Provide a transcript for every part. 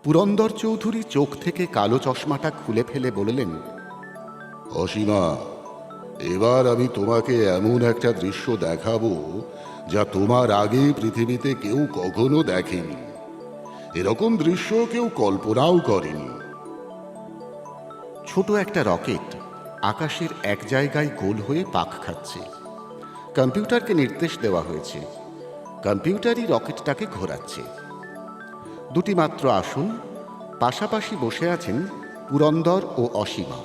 পুরন্দর চৌধুরী চোখ থেকে কালো চশমাটা খুলে ফেলে বললেন, অসীমা, এবার আমি তোমাকে এমন একটা দৃশ্য দেখাবো যা তোমার আগে পৃথিবীতে কেউ কখনো দেখেনি। এরকম দৃশ্য কেউ কল্পনাও করেনি। ছোট একটা রকেট আকাশের এক জায়গায় গোল হয়ে পাক খাচ্ছে। কম্পিউটারকে নির্দেশ দেওয়া হয়েছে, কম্পিউটারই রকেটটাকে ঘোরাচ্ছে। দুটি মাত্র আসন, পাশাপাশি বসে আছেন পুরন্দর ও অসীমা।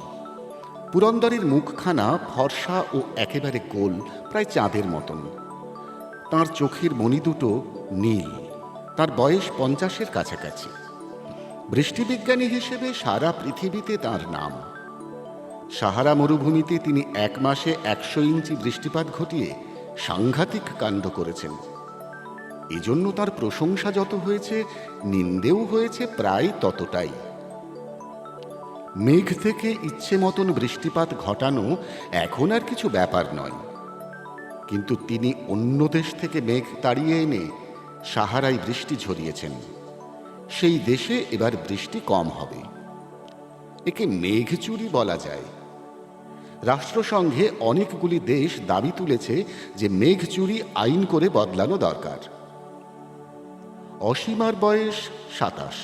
পুরন্দরের মুখখানা ফর্সা ও একেবারে গোল, প্রায় চাঁদের মতন। তাঁর চোখের মণি দুটো নীল। তার বয়স 50-এর কাছাকাছি। বৃষ্টিবিজ্ঞানী হিসেবে সারা পৃথিবীতে তার নাম। সাহারা মরুভূমিতে তিনি 1 মাসে 100 ইঞ্চি বৃষ্টিপাত ঘটিয়ে সাংঘাতিক কাণ্ড করেছেন। এজন্য তার প্রশংসা যত হয়েছে, নিন্দেও হয়েছে প্রায় ততটাই। মেঘ থেকে ইচ্ছে মতন বৃষ্টিপাত ঘটানো এখন আর কিছু ব্যাপার নয়। কিন্তু তিনি অন্য দেশ থেকে মেঘ তাড়িয়ে এনে সাহারায় বৃষ্টি ঝরিয়েছেন। সেই দেশে এবার বৃষ্টি কম হবে। একে মেঘ চুরি বলা যায়। রাষ্ট্রসংঘে অনেকগুলি দেশ দাবি তুলেছে যে মেঘ চুরি আইন করে বদলানো দরকার। অসীমার বয়স 27।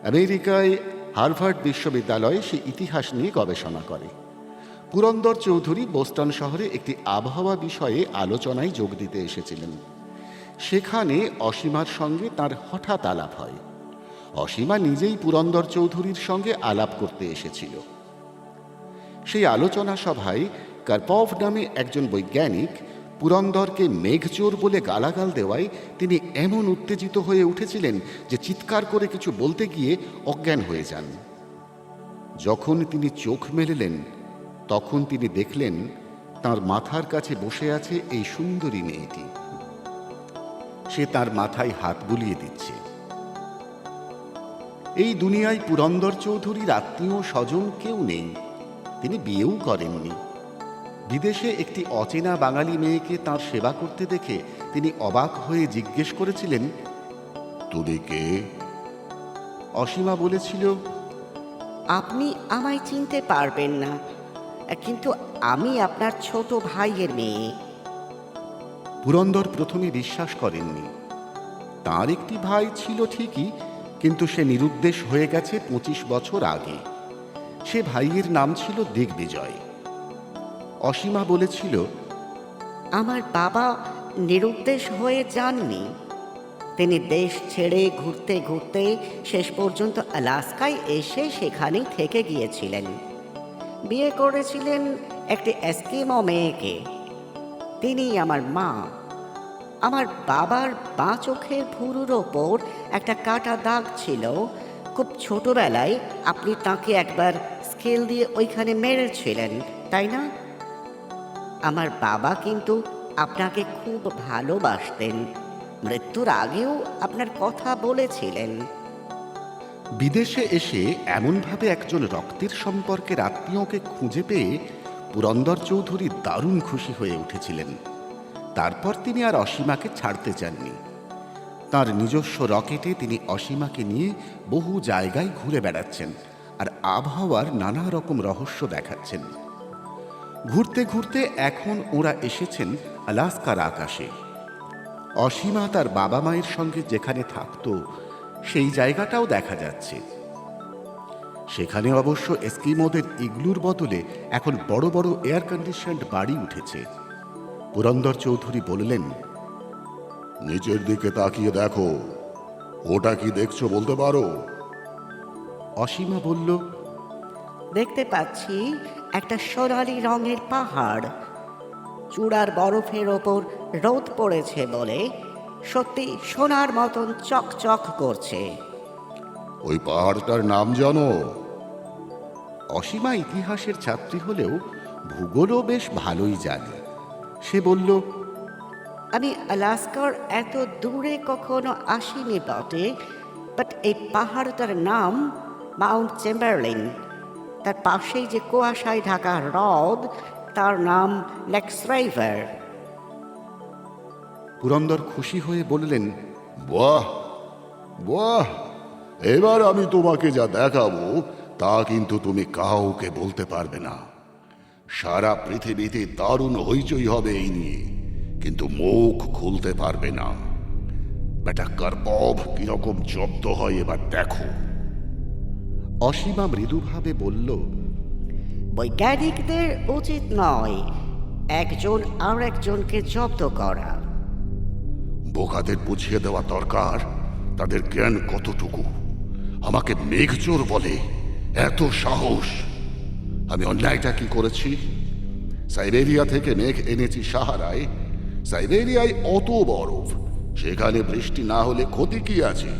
আমেরিকায় হার্ভার্ড বিশ্ববিদ্যালয়ে সে ইতিহাস নিয়ে গবেষণা করে। পুরন্দর চৌধুরী বোস্টন শহরে একটি আবহাওয়া বিষয়ে আলোচনায় যোগ দিতে এসেছিলেন। সেখানে অসীমার সঙ্গে তার হঠাৎ আলাপ হয়। অসীমা নিজেই পুরন্দর চৌধুরীর সঙ্গে আলাপ করতে এসেছিল। সেই আলোচনা সভায় কার্পভ নামে একজন বৈজ্ঞানিক পুরন্দরকে মেঘচোর বলে গালাগাল দেওয়ায় তিনি এমন উত্তেজিত হয়ে উঠেছিলেন যে চিৎকার করে কিছু বলতে গিয়ে অজ্ঞান হয়ে যান। যখন তিনি চোখ মেলেলেন, তখন তিনি দেখলেন তার মাথার কাছে বসে আছে এই সুন্দরী মেয়েটি। সে তার মাথায় হাত বুলিয়ে দিচ্ছে। এই দুনিয়ায় পুরন্দর চৌধুরীর আত্মীয় স্বজন কেউ নেই। তিনি বিয়েও করেননি। বিদেশে একটি অচেনা বাঙালি মেয়েকে তার সেবা করতে দেখে তিনি অবাক হয়ে জিজ্ঞেস করেছিলেন, তুমি কে? অসীমা বলেছিল, আপনি আমায় চিনতে পারবেন না, কিন্তু আমি আপনার ছোট ভাইয়ের মেয়ে। পুরন্দর প্রথমে বিশ্বাস করেননি। তার একটি ভাই ছিল ঠিকই, কিন্তু সে নিরুদ্দেশ হয়ে গেছে 25 বছর আগে। সে ভাইয়ের নাম ছিল দিগ্বিজয়। অসীমা বলেছিল, আমার বাবা নিরুদ্দেশ হয়ে যাননি। তিনি দেশ ছেড়ে ঘুরতে ঘুরতে শেষ পর্যন্ত আলাস্কায় এসে সেখানেই থেকে গিয়েছিলেন। বিয়ে করেছিলেন একটি এস্কিমো মেয়েকে। তিনি আমার মা। আমার বাবার বাঁ চোখের ভুরুর ওপর একটা কাটা দাগ ছিল। খুব ছোটবেলায় আপনি তাকে একবার স্কেল দিয়ে ওইখানে মেরেছিলেন, তাই না? আমার বাবা কিন্তু আপনাকে খুব ভালোবাসতেন। মৃত্যুর আগেও আপনার কথা বলেছিলেন। বিদেশে এসে এমনভাবে একজন রক্তের সম্পর্কের আত্মীয়কে খুঁজে পেয়ে পুরন্দর চৌধুরী দারুণ খুশি হয়ে উঠেছিলেন। তারপর তিনি আর অসীমাকে ছাড়তে চাননি। তার নিজস্ব রকেটে তিনি অসীমাকে নিয়ে বহু জায়গায় ঘুরে বেড়াচ্ছেন আর আবহাওয়ার নানা রকম রহস্য দেখাচ্ছেন। ঘুরতে ঘুরতে এখন ওরা এসেছেন আলাস্কার আকাশে। অসীমা তার বাবা মায়ের সঙ্গে যেখানে থাকত সেই জায়গাটাও দেখা যাচ্ছে। সেখানে অবশ্য এস্কিমোদের ইগলুর বদলে এখন বড় বড় এয়ার কন্ডিশনড বাড়ি উঠেছে। পুরন্দর চৌধুরী বললেন, নিচের দিকে তাকিয়ে দেখো। ওটা কি দেখছো বলতে পারো? অসীমা বলল, দেখতে পাচ্ছি একটা সোনালি রঙের পাহাড়। চূড়ার বরফের ওপর রোদ পড়েছে বলে সত্যি সোনার মতন চকচক করছে। ওই পাহাড়টার নাম জানো? অসীমা ইতিহাসের ছাত্রী হলেও ভূগোলও বেশ ভালোই জানে। সে বলল, আমি আলাস্কার এত দূরে কখনো আসিনি বটে, বাট এই পাহাড়টার নাম মাউন্ট চেম্বারলিন। তার পাশেই যে কুয়াশায় ঢাকা হ্রদ, তার নাম লেক্সরাইভার। পুরন্দর খুশি হয়ে বললেন, বাহ বাহ, এবার আমি তোমাকে যা দেখাবো তা কিন্তু তুমি কাউকে বলতে পারবে না। সারা পৃথিবীতে দারুণ হইচই হবে এই নিয়ে, কিন্তু মুখ খুলতে পারবে না। বেটা কার্পভ কিরকম জব্দ হয় এবার দেখো। অসীমা মৃদুভাবে বলল, বৈজ্ঞানিকদের উচিত নয় একজন আর একজনকে জব্দ করা। বোকাদের বুঝিয়ে দেওয়া দরকার তাদের জ্ঞান কতটুকু। আমাকে মেঘচোর বলে, এত সাহস! আমি অন্যায়টা কি করেছি? সাইবেরিয়া থেকে মেঘ এনেছি সাহারায়। সাইবেরিয়ায় অত বরফ, সেখানে বৃষ্টি না হলে ক্ষতি কি আছে?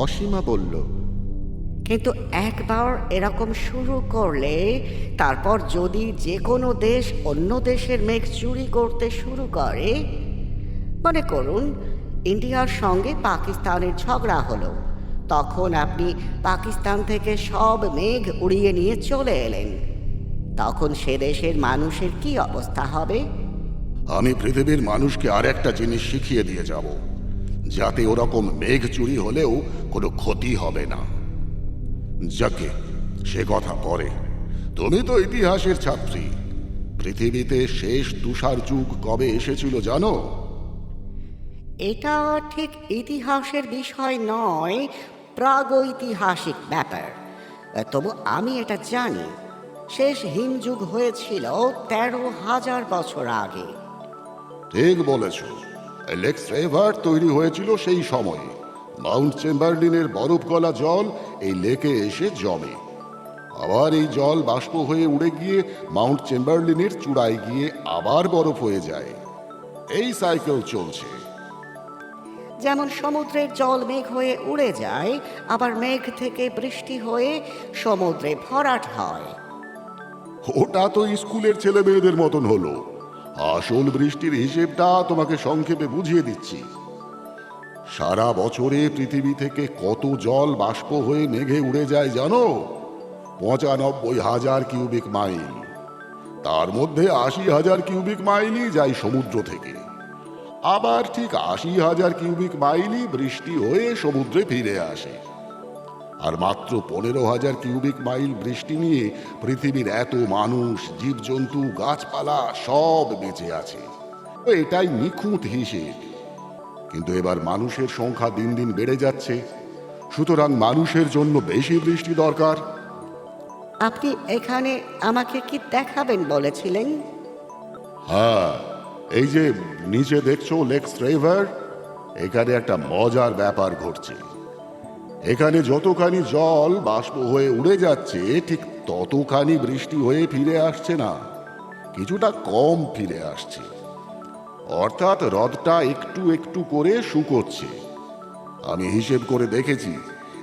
অসীমা বলল, কিন্তু একবার এরকম শুরু করলে তারপর যদি যে কোনো দেশ অন্য দেশের মেঘ চুরি করতে শুরু করে, মনে করুন ইন্ডিয়ার সঙ্গে পাকিস্তানের ঝগড়া হলো, তখন আপনি পাকিস্তান থেকে সব মেঘ উড়িয়ে নিয়ে চলে এলেন, তখন সে দেশের মানুষের কি অবস্থা হবে? আমি পৃথিবীর মানুষকে আর একটা জিনিস শিখিয়ে দিয়ে যাব, যাতে ওরকম মেঘ চুরি হলেও কোনো ক্ষতি হবে না। যাকে সে কথা পরে। তুমি তো ইতিহাসের ছাত্রী। পৃথিবীতে শেষ তুষার যুগ কবে এসেছিল জানো? এটা ঠিক ইতিহাসের বিষয় নয়, প্রাগৈতিহাসিক ব্যাপার। তবু আমি এটা জানি, শেষ হিমযুগ হয়েছিল 13,000 বছর আগে। ঠিক বলেছ। লেক্স রেভার তৈরি হয়েছিল সেই সময়ে। মাউন্ট চেম্বারলিনের বরফ গলা জল এই লেকে এসে জমে, আবার এই জল বাষ্প হয়ে উড়ে গিয়ে মাউন্ট চেম্বারলিনের চূড়ায় গিয়ে আবার বরফ হয়ে যায়। এই সাইকেল চলছে। যেমন সমুদ্রের জল মেঘ হয়ে উড়ে যায়, আবার মেঘ থেকে বৃষ্টি হয়ে সমুদ্রে ভরাট হয়। ওটা তো স্কুলের ছেলে মেয়েদের মতন হলো। আসল বৃষ্টির হিসেবটা তোমাকে সংক্ষেপে বুঝিয়ে দিচ্ছি। সারা বছরে পৃথিবী থেকে কত জল বাষ্প হয়ে মেঘে উড়ে যায় জানো? 95,000 কিউবিক মাইল। তার মধ্যে 80,000 কিউবিক মাইলই যায় সমুদ্র থেকে। আবার ঠিক 80,000 কিউবিক মাইলই বৃষ্টি হয়ে সমুদ্রে ফিরে আসে। আর মাত্র 15,000 কিউবিক মাইল বৃষ্টি নিয়ে পৃথিবীর এত মানুষ, জীবজন্তু, গাছপালা সব বেঁচে আছে। এটাই নিখুঁত হিসেব। কিন্তু এবার মানুষের সংখ্যা দিন দিন বেড়ে যাচ্ছে, সুতরাং মানুষের জন্য বেশি বৃষ্টি দরকার। আপনি এখানে আমাকে কি দেখাবেন বলেছিলেন? হ্যাঁ, এই যে নিচে দেখছো লেক্স রেভার, এখানে একটা মজার ব্যাপার ঘটছে। এখানে যতখানি জল বাষ্প হয়ে উড়ে যাচ্ছে, ঠিক ততখানি বৃষ্টি হয়ে ফিরে আসছে না, কিছুটা কম ফিরে আসছে। অর্থাৎ হ্রদটা একটু একটু করে শুকোচ্ছে। আমি হিসেব করে দেখেছি,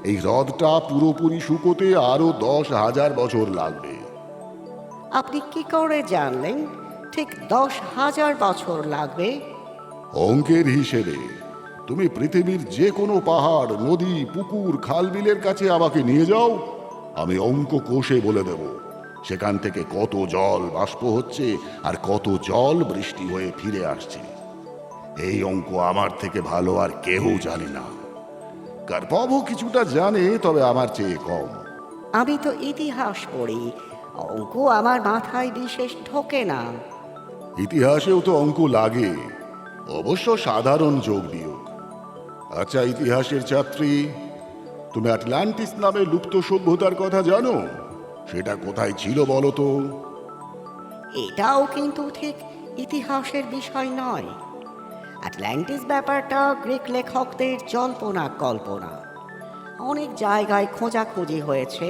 এই হ্রদটা পুরোপুরি শুকোতে আরো 10,000 বছর লাগবে। আপনি কি করে জানলেন ঠিক 10,000 বছর লাগবে? অঙ্কের হিসেবে তুমি পৃথিবীর যে কোনো পাহাড়, নদী, পুকুর, খাল বিলের কাছে আমাকে নিয়ে যাও, আমি অঙ্ক কষে বলে দেব সেখান থেকে কত জল বাষ্প হচ্ছে আর কত জল বৃষ্টি হয়ে ফিরে আসছে। এই অঙ্ক আমার থেকে ভালো আর কেউ জানে না। কার্পভও কিছুটা জানে, তবে আমার চেয়ে কম। আমি তো ইতিহাস পড়ি, অঙ্ক আমার মাথায় বিশেষ ঢোকে না। ইতিহাসেও তো অঙ্ক লাগে, অবশ্য সাধারণ যোগ বিয়োগ। আচ্ছা ইতিহাসের ছাত্রী, তুমি আটলান্টিস নামে লুপ্ত সভ্যতার কথা জানো? সেটা কোথায় ছিল বলো তো? এটাও কিন্তু ঠিক ইতিহাসের বিষয় নয়। আটলান্টিস ব্যাপারটা গ্রিক লেখকদের জল্পনা কল্পনা। অনেক জায়গায় খোঁজাখুঁজি হয়েছে,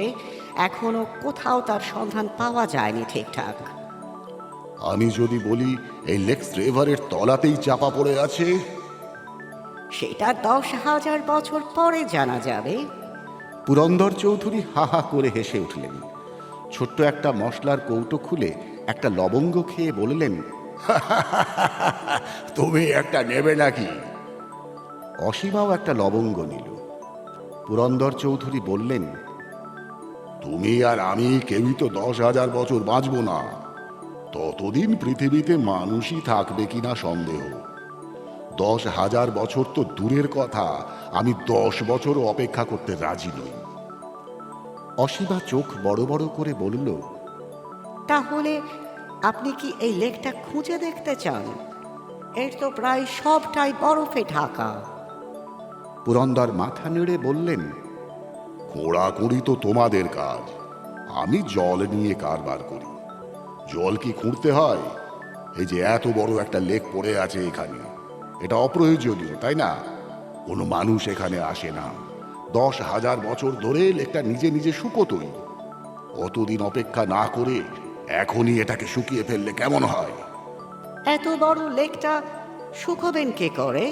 এখনো কোথাও তার সন্ধান পাওয়া যায়নি ঠিকঠাক। আমি যদি বলি এই লেক্স রেভারের তলাতেই চাপা পড়ে আছে? সেটা 10,000 বছর পরে জানা যাবে। পুরন্দর চৌধুরী হা হা করে হেসে উঠলেন। ছোট্ট একটা মশলার কৌটো খুলে একটা লবঙ্গ খেয়ে বললেন, তুমি একটা নেবে নাকি? অসীমাও একটা লবঙ্গ নিল। পুরন্দর চৌধুরী বললেন, তুমি আর আমি কেউই তো 10,000 বছর বাঁচবো না। ততদিন পৃথিবীতে মানুষই থাকবে কিনা সন্দেহ। 10,000 বছর তো দূরের কথা, আমি 10 বছরও অপেক্ষা করতে রাজি নই। অসীমা চোখ বড় বড় করে বলল, তাহলে আপনি কি এই লেকটা খুঁজে দেখতে চান? এর তো প্রায় সবটাই বরফে ঢাকা। পুরন্দর মাথা নেড়ে বললেন, খোঁড়াখুঁড়ি তো তোমাদের কাজ, আমি জল নিয়ে কারবার করি। জল কি খুঁড়তে হয়? এই যে এত বড় একটা লেক পড়ে আছে এখানে, এটা অপ্রয়োজনীয়, তাই না? কোনো মানুষ এখানে আসে না। 10,000 বছর ধরে লেকটা নিজে নিজে শুকোতই। অতদিন অপেক্ষা না করে এখনই এটাকে শুকিয়ে ফেললে কেমন হয়? এত বড় লেকটা শুকোবেন কে করে?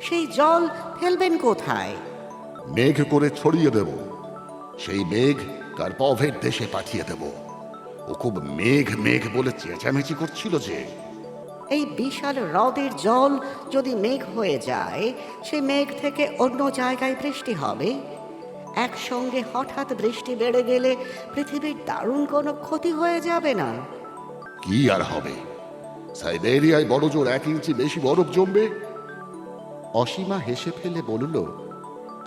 সেই জল ফেলবেন কোথায়? মেঘ করে ছড়িয়ে দেব। সেই মেঘ কার্পভের দেশে পাঠিয়ে দেব। ও খুব মেঘ মেঘ বলে চেঁচামেচি করছিল যে। এই বিশাল হ্রদের জল যদি মেঘ হয়ে যায়, সে মেঘ থেকে অন্য জায়গায় বৃষ্টি হবে। একসঙ্গে হঠাৎ বৃষ্টি বেড়ে গেলে পৃথিবীর দারুণ কোনো ক্ষতি হয়ে যাবে না? কি আর হবে? সাইবেরিয়ায় বড় জোর 1 ইঞ্চি বেশি বরফ জমবে। অসীমা হেসে ফেলে বলল,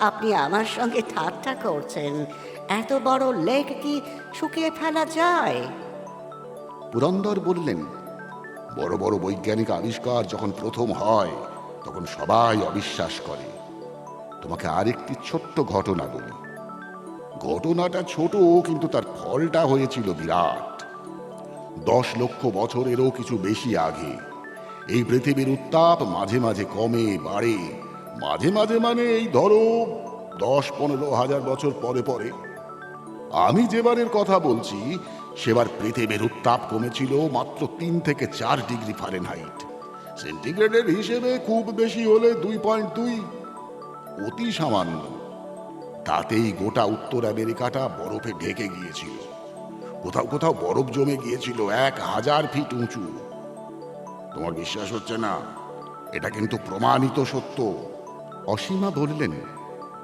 আপনি আমার সঙ্গে ঠাট্টা করছেন? এত বড় লেক কি শুকিয়ে ফেলা যায়? পুরন্দর বললেন, বড় বড় বৈজ্ঞানিক আবিষ্কার যখন প্রথম হয় তখন সবাই অবিশ্বাস করে। তোমাকে আরেকটি ছোট্ট ঘটনা বলি। ঘটনাটা ছোট, কিন্তু তার ফলটা হয়েছিল বিরাট। 10 লক্ষ বছরেরও কিছু বেশি আগে এই পৃথিবীর উত্তাপ মাঝে মাঝে কমে বাড়ে। মাঝে মাঝে মানে এই ধরো 10-15 হাজার বছর পরে পরে। আমি যেবারের কথা বলছি, সেবার পৃথিবীর উত্তাপ কমেছিল মাত্র 3 থেকে 4 ডিগ্রি ফারেনহাইট। সেন্টিগ্রেডের হিসেবে খুব বেশি হলে 2.2, অতি সামান্য। তাতেই গোটা উত্তর আমেরিকাটা বরফে ঢেকে গিয়েছিল। কোথাও কোথাও বরফ জমে গিয়েছিল 1000 ফিট উঁচু। তোমার বিশ্বাস হচ্ছে না? এটা কিন্তু প্রমাণিত সত্য। অসীমা বললেন,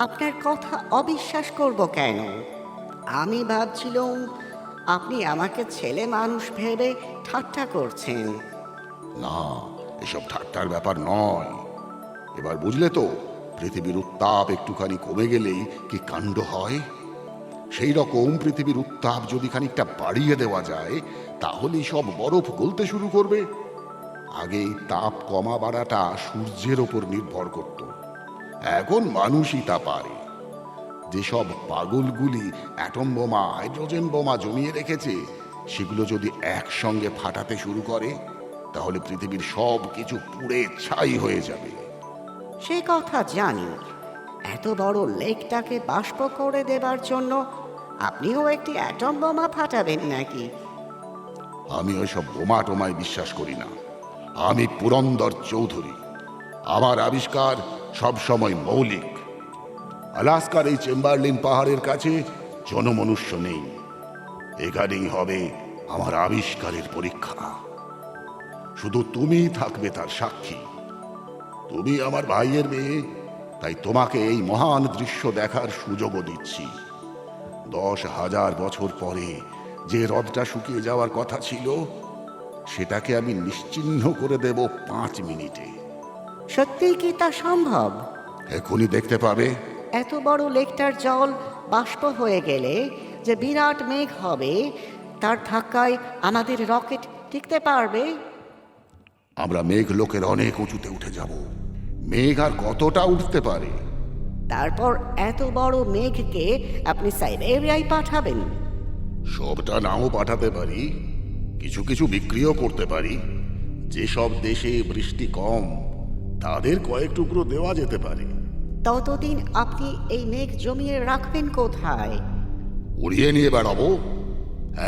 আপনার কথা অবিশ্বাস করব কেন? আমি ভাবছিলাম আপনি আমাকে ছেলে মানুষ ভেবে ঠাট্টা করছেন। না, এসব ঠাট্টার ব্যাপার নয়। এবার বুঝলে তো, পৃথিবীর উত্তাপ একটুখানি কমে গেলেই কি কাণ্ড হয়। সেই রকম পৃথিবীর উত্তাপ যদি খানিকটা বাড়িয়ে দেওয়া যায়, তাহলেই সব বরফ গলতে শুরু করবে। আগে এই তাপ কমা বাড়াটা সূর্যের ওপর নির্ভর করত, এখন মানুষই তা পারে। যেসব পাগলগুলি অ্যাটম বোমা, হাইড্রোজেন বোমা জমিয়ে রেখেছে, সেগুলো যদি একসঙ্গে ফাটাতে শুরু করে, তাহলে পৃথিবীর সব কিছু পুড়ে ছাই হয়ে যাবে। সে কথা জানি। এত বড় লেকটাকে বাষ্প করে দেবার জন্য আপনিও একটি অ্যাটম বোমা ফাটাবেন নাকি? আমি ওইসব বোমা টোমায় বিশ্বাস করি না। আমি পুরন্দর চৌধুরী। আমার আবিষ্কার সবসময় মৌলিক। আলাস্কার এই চেম্বারলিন পাহাড়ের কাছে জনমনুষ্য নেই। এখানেই হবে আমার আবিষ্কারের পরীক্ষা। শুধু তুমিই থাকবে তার সাক্ষী। তুমি আমার ভাইয়ের মেয়ে, তাই তোমাকে এই মহান দৃশ্য দেখার সুযোগও দিচ্ছি। 10,000 বছর পরে যে হ্রদটা শুকিয়ে যাওয়ার কথা ছিল, সেটাকে আমি নিশ্চিহ্ন করে দেব 5 মিনিটে। সত্যিই কি তা সম্ভব? এখনই দেখতে পাবে। এত বড় লেকটার জল বাষ্প হয়ে গেলে যে বিরাট মেঘ হবে, তার ধাক্কায় আমাদের রকেট টিকতে পারবে? আমরা মেঘ লোকের অনেক উঁচুতে উঠে যাব। মেঘ আর কতটা উঠতে পারে? তারপর এত বড় মেঘকে আপনি সাইবেরিয়ায় পাঠাবেন? সবটা নাও পাঠাতে পারি, কিছু কিছু বিক্রিও করতে পারি। যেসব দেশে বৃষ্টি কম, তাদের কয়েক টুকরো দেওয়া যেতে পারে। ততদিন আপনি এই মেঘ জমিয়ে রাখবেন কোথায়? উড়িয়ে নিয়ে বেড়াবো।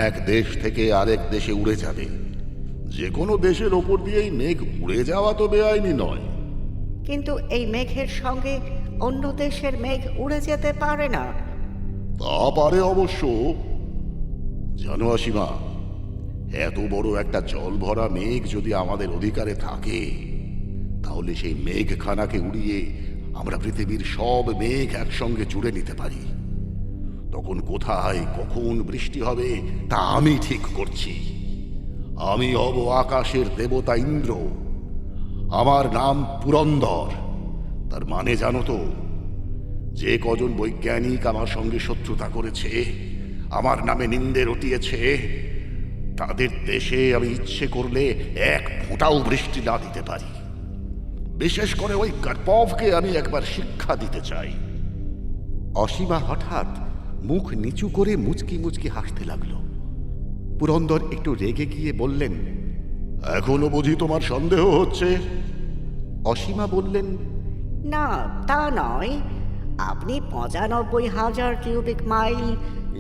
এক দেশ থেকে আরেক দেশে উড়ে যাবে। যে কোনো দেশের ওপর দিয়েই মেঘ উড়ে যাওয়া তো বেআইনি নয়। কিন্তু এই মেঘের সঙ্গে অন্য দেশের মেঘ উড়ে যেতে পারে না। তা পারে অবশ্য। জানো অসীমা, এত বড় একটা জল ভরা মেঘ যদি আমাদের অধিকারে থাকে, তাহলে সেই মেঘখানাকে উড়িয়ে আমরা পৃথিবীর সব মেঘ একসঙ্গে জুড়ে নিতে পারি। তখন কোথায় কখন বৃষ্টি হবে তা আমি ঠিক করছি। আমি হব আকাশের দেবতা ইন্দ্র। আমার নাম পুরন্দর। তার মানে জানো তো, যে কজন বৈজ্ঞানিক আমার সঙ্গে শত্রুতা করেছে, আমার নামে নিন্দে রটিয়েছে, তাদের দেশে আমি ইচ্ছে করলে এক ফোঁটাও বৃষ্টি না দিতে পারি। বিশেষ করে ওই কার্পভকে আমি একবার শিক্ষা দিতে চাই। অসীমা হঠাৎ মুখ নিচু করে মুচকি মুচকি হাসতে লাগলো। পুরন্দর একটু রেগে গিয়ে বললেন, এখনো বুঝি তোমার সন্দেহ হচ্ছে? অসীমা বললেন, না, তা নয়। আপনি ৯৫,০০০ কিউবিক মাইল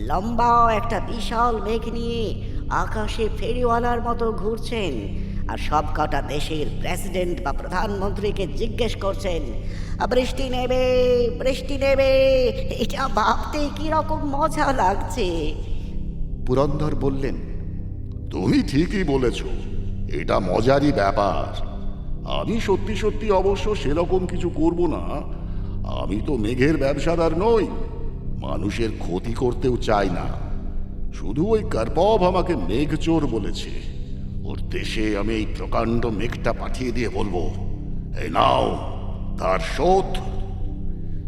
লম্বা একটা বিশাল মেঘ নিয়ে আকাশে ফেরিওয়ালার মতো ঘুরছেন, আর সব কটা দেশের প্রেসিডেন্ট বা প্রধানমন্ত্রীকে জিজ্ঞেস করছেন বৃষ্টি নেবে, বৃষ্টি নেবে। এটা ভাবতে কিরকম মজা লাগছে। পুরন্দর বললেন, তুমি ঠিকই বলেছ, এটা মজারই ব্যাপার। আমি সত্যি সত্যি অবশ্য সেরকম কিছু করব না। আমি তো মেঘের ব্যবসাদার নই, মানুষের ক্ষতি করতেও চাই না। শুধু ওই কার্পভ আমাকে মেঘচোর বলেছে। ওর দেশে আমি এই প্রকাণ্ড মেঘটা পাঠিয়ে দিয়ে বলবো, এই নাও তার শোধ।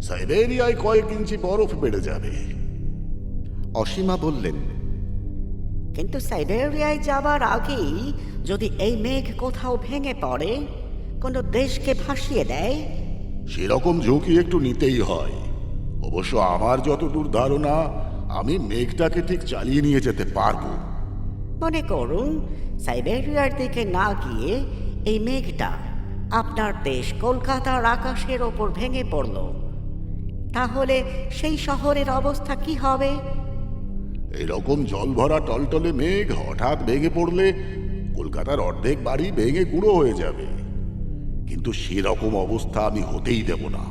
সাইবেরিয়ায় কয়েক ইঞ্চি বরফ বেড়ে যাবে। অসীমা বললেন, কিন্তু সাইবেরিয়ায় যাবার আগেই যদি এই মেঘ কোথাও ভেঙে পড়ে, কোনো দেশকে ভাসিয়ে দেয়? সেরকম ঝুঁকি একটু নিতেই হয়। অবশ্য আমার যতদূর ধারণা, আমি মেঘটাকে ঠিক চালিয়ে নিয়ে যেতে পারবো। মনে করুন সাইবেরিয়ার দিকে না গিয়ে এই মেঘটা আপনার দেশ কলকাতার আকাশের ওপর ভেঙে পড়ল, তাহলে সেই শহরের অবস্থা কি হবে? এরকম জল ভরা টলটলে মেঘ হঠাৎ ভেঙে পড়লে কলকাতার অর্ধেক বাড়ি ভেঙে গুঁড়ো হয়ে যাবে। কিন্তু সেরকম অবস্থা আমি হতেই দেব না।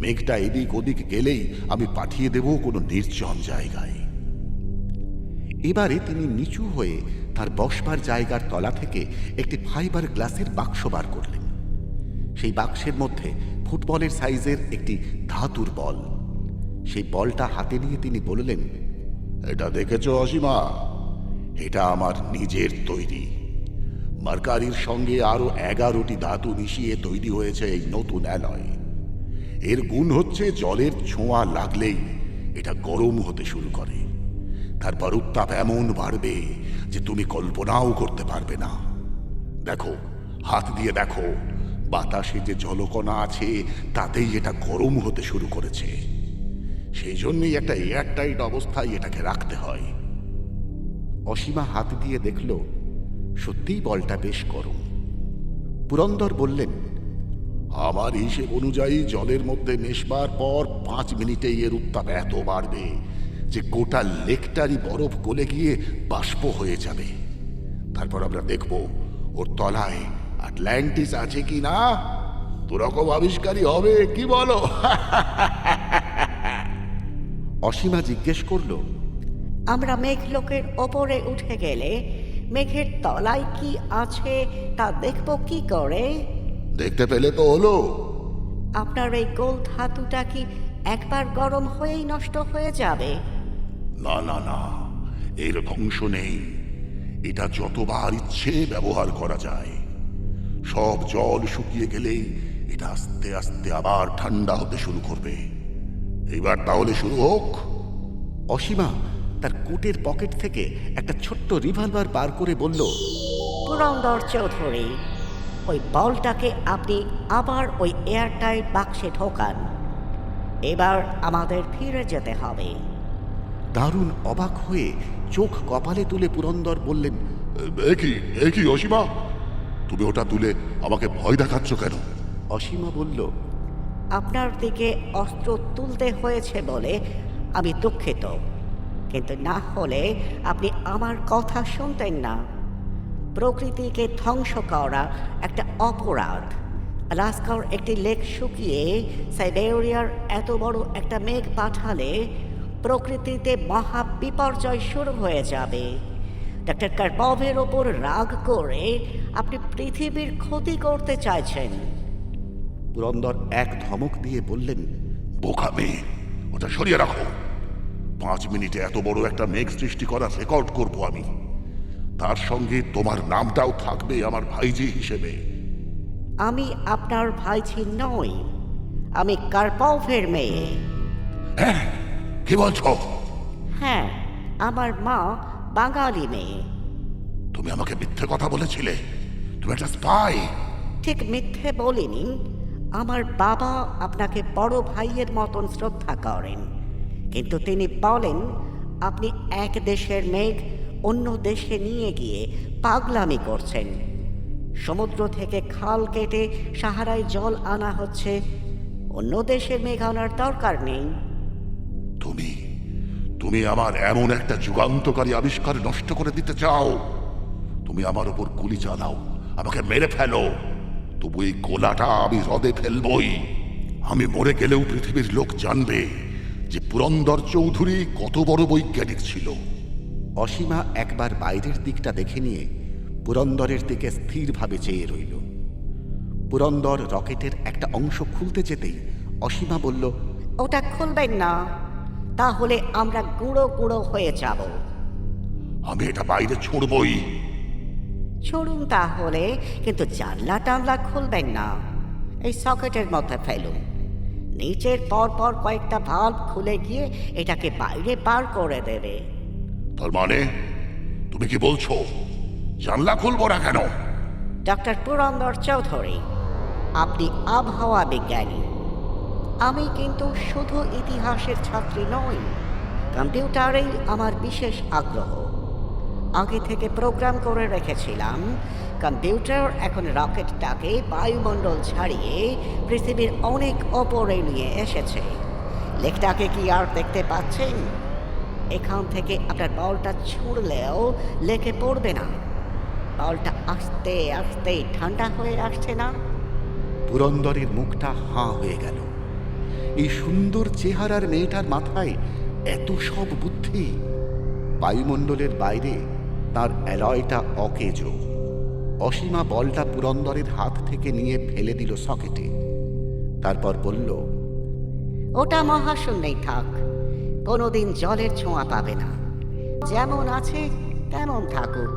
মেঘটা এদিক ওদিক গেলেই আমি পাঠিয়ে দেব কোনো নির্জন জায়গায়। এবারে তিনি নিচু হয়ে তার বসবার জায়গার তলা থেকে একটি ফাইবার গ্লাসের বাক্স বার করলেন। সেই বাক্সের মধ্যে ফুটবলের সাইজের একটি ধাতুর বল। সেই বলটা হাতে নিয়ে তিনি বললেন, এটা দেখেছো অসীমা? এটা আমার নিজের তৈরি। মার্কারির সঙ্গে আরো 11টি ধাতু মিশিয়ে তৈরি হয়েছে এই নতুন অ্যালয়। এর গুণ হচ্ছে জলের ছোঁয়া লাগলেই এটা গরম হতে শুরু করে। তারপর উত্তাপ এমন বাড়বে যে তুমি কল্পনাও করতে পারবে না। দেখো, হাত দিয়ে দেখো, বাতাসে যে জলকণা আছে তাতেই এটা গরম হতে শুরু করেছে। সেই জন্যই একটা এয়ারটাইট অবস্থায় এটাকে রাখতে হয়। অসীমা হাত দিয়ে দেখল সত্যিই বলটা বেশ গরম। পুরন্দর বললেন, আমার হিসেব অনুযায়ী জলের মধ্যে মেশবার পর 5 মিনিটেই এর উত্তাপ এত বাড়বে যে গোটা লেকটারই বরফ গলে গিয়ে বাষ্প হয়ে যাবে। তারপর আমরা দেখব ওর তলায় আটলান্টিস আছে কি না। তোরকম আবিষ্কারই হবে, কি বলো? অসীমা জিজ্ঞেস করল, আমরা মেঘলোকের ওপরে উঠে গেলে মেঘের তলায় কি আছে তা দেখব কি করে? দেখতে পেলে তো হলো। আপনার এই গোল ধাতুটা কি একবার গরম হয়েই নষ্ট হয়ে যাবে? না না না, এর ধ্বংস নেই। এটা যতবার ইচ্ছে ব্যবহার করা যায়। সব জল শুকিয়ে গেলেই এটা আস্তে আস্তে আবার ঠান্ডা হতে শুরু করবে। এইবার তাহলে শুরু হোক। অসীমা তার কোটের পকেট থেকে একটা ছোট্ট রিভলভার বার করে বলল, পুরন্দর চৌধুরী, ওই বলটাকে আপনি আবার ওই এয়ারটাইট বাক্সে ঢোকান। এবার আমাদের ফিরে যেতে হবে। দারুণ অবাক হয়ে চোখ কপালে তুলে পুরন্দর বললেন, একই অসীমা, তুমি ওটা তুলে আমাকে ভয় দেখাচ্ছ কেন? অসীমা বলল, আপনার দিকে অস্ত্র তুলতে হয়েছে বলে আমি দুঃখিত, কিন্তু না হলে আপনি আমার কথা শুনতেন না। প্রকৃতিকে ধ্বংস করা একটা অপরাধ। আলাস্কার একটি লেক শুকিয়ে সাইবেরিয়ার এত বড় একটা মেঘ পাঠালে প্রকৃতিতে মহা বিপর্যয় শুরু হয়ে যাবে। ডক্টর কার্পভের ওপর রাগ করে আপনি পৃথিবীর ক্ষতি করতে চাইছেন। পুরন্দর এক ধমক দিয়ে বললেন, বোকা মেয়ে, ওটা সরিয়ে রাখো। 5 মিনিটে এত বড় একটা মেঘ সৃষ্টি করার রেকর্ড করব আমি। তার সঙ্গে তোমার নামটাও থাকবে আমার ভাইজি হিসেবে। আমি আপনার ভাইঝি নই, আমি কার্পভের মেয়ে। কি বলছো? হ্যাঁ, আমার মা বাঙালি মেয়ে। তুমি আমাকে মিথ্যে কথা বলেছিলে, তুমি একটা স্পাই। ঠিক মিথ্যে বলিনি। আমার বাবা আপনাকে বড় ভাইয়ের মতন শ্রদ্ধা করেন, কিন্তু তিনি বলেন আপনি এক দেশের মেঘ অন্য দেশে নিয়ে গিয়ে পাগলামি করছেন। সমুদ্র থেকে খাল কেটে সাহারায় জল আনা হচ্ছে, অন্য দেশের মেঘ আনার দরকার নেই। তুমি তুমি আমার এমন একটা যুগান্তকারী আবিষ্কার নষ্ট করে দিতে চাও? তুমি আমার উপর গুলি চালাও, আমাকে মেরে ফেলো, তবু এই গোলাটা আমি হ্রদে ফেলবই। আমি মরে গেলেও পৃথিবীর লোক জানবে যে পুরন্দর চৌধুরী কত বড় বৈজ্ঞানিক ছিল। অসীমা একবার বাইরের দিকটা দেখে নিয়ে পুরন্দরের দিকে স্থিরভাবে চেয়ে রইল। পুরন্দর রকেটের একটা অংশ খুলতে যেতেই অসীমা বলল, ওটা খুলবেন না, তাহলে আমরা গুঁড়ো গুঁড়ো হয়ে যাব। আমি এটা বাইরে ছড়বই। ছড়ুন তাহলে, কিন্তু জানলা টানলা খুলবেন না। এই সকেটের মধ্যে ফেলুন। নিচের পরপর কয়েকটা ভাল্ব খুলে গিয়ে এটাকে বাইরে বার করে দেবে। তার মানে তুমি কি বলছো জানলা খুলবো না কেন? ডক্টর পুরন্দর চৌধুরী, আপনি আবহাওয়া বিজ্ঞানী। আমি কিন্তু শুধু ইতিহাসের ছাত্রী নই, কম্পিউটারেই আমার বিশেষ আগ্রহ। আগে থেকে প্রোগ্রাম করে রেখেছিলাম, কম্পিউটার এখন রকেটটাকে বায়ুমণ্ডল ছাড়িয়ে পৃথিবীর অনেক ওপরে নিয়ে এসেছে। লেকটাকে কি আর দেখতে পাচ্ছেন? এখান থেকে আপনার বলটা ছুঁড়লেও লেকে পড়বে না। বলটা আস্তে আস্তে ঠান্ডা হয়ে আসছে না? পুরন্দরের মুখটা হাঁ হয়ে গেল। এই সুন্দর চেহারার মেয়েটার মাথায় এত সব বুদ্ধি! বায়ুমণ্ডলের বাইরে তার অ্যালয়টা অকেজ। অসীমা বলটা পুরন্দরের হাত থেকে নিয়ে ফেলে দিল সকেটে। তারপর বলল, ওটা মহাশূন্যেই থাক, কোনোদিন জলের ছোঁয়া পাবে না। যেমন আছে তেমন থাকুক।